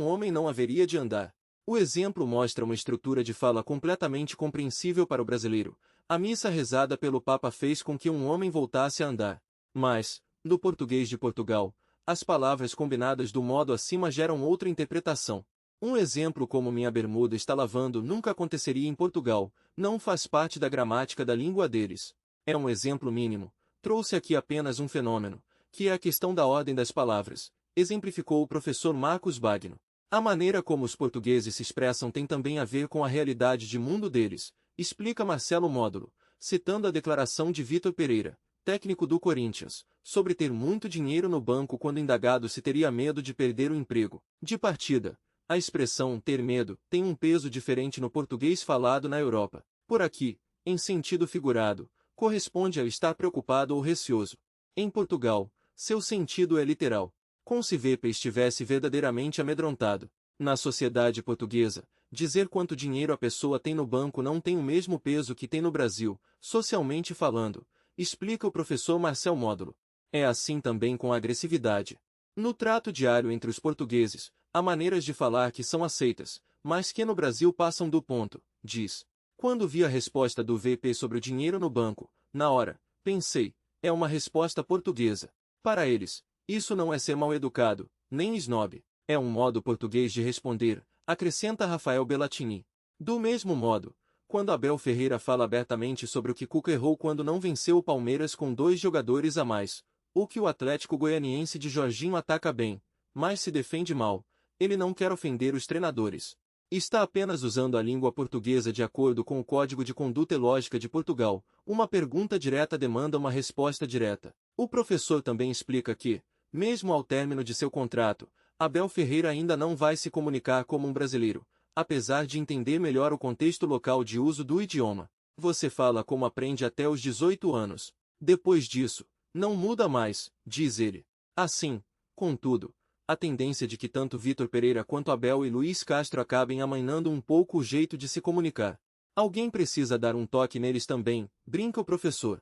um homem não haveria de andar. O exemplo mostra uma estrutura de fala completamente compreensível para o brasileiro. A missa rezada pelo Papa fez com que um homem voltasse a andar. Mas, no português de Portugal, as palavras combinadas do modo acima geram outra interpretação. Um exemplo como minha bermuda está lavando nunca aconteceria em Portugal, não faz parte da gramática da língua deles. É um exemplo mínimo. Trouxe aqui apenas um fenômeno, que é a questão da ordem das palavras, exemplificou o professor Marcos Bagno. A maneira como os portugueses se expressam tem também a ver com a realidade de mundo deles, explica Marcelo Módulo, citando a declaração de Vitor Pereira, técnico do Corinthians, sobre ter muito dinheiro no banco quando indagado se teria medo de perder o emprego. De partida, a expressão ter medo tem um peso diferente no português falado na Europa. Por aqui, em sentido figurado, corresponde a estar preocupado ou receoso. Em Portugal, seu sentido é literal, como se Vepa estivesse verdadeiramente amedrontado. Na sociedade portuguesa, dizer quanto dinheiro a pessoa tem no banco não tem o mesmo peso que tem no Brasil, socialmente falando, explica o professor Marcel Módulo. É assim também com a agressividade. No trato diário entre os portugueses, há maneiras de falar que são aceitas, mas que no Brasil passam do ponto, diz. Quando vi a resposta do VP sobre o dinheiro no banco, na hora, pensei, é uma resposta portuguesa. Para eles, isso não é ser mal-educado, nem snob. É um modo português de responder, acrescenta Rafael Bellatini. Do mesmo modo, quando Abel Ferreira fala abertamente sobre o que Cuca errou quando não venceu o Palmeiras com 2 jogadores a mais, o que o Atlético Goianiense de Jorginho ataca bem, mas se defende mal, ele não quer ofender os treinadores. Está apenas usando a língua portuguesa de acordo com o Código de Conduta e Lógica de Portugal. Uma pergunta direta demanda uma resposta direta. O professor também explica que, mesmo ao término de seu contrato, Abel Ferreira ainda não vai se comunicar como um brasileiro, apesar de entender melhor o contexto local de uso do idioma. Você fala como aprende até os 18 anos. Depois disso, não muda mais, diz ele. Assim, contudo, a tendência de que tanto Vitor Pereira quanto Abel e Luiz Castro acabem amainando um pouco o jeito de se comunicar. Alguém precisa dar um toque neles também, brinca o professor.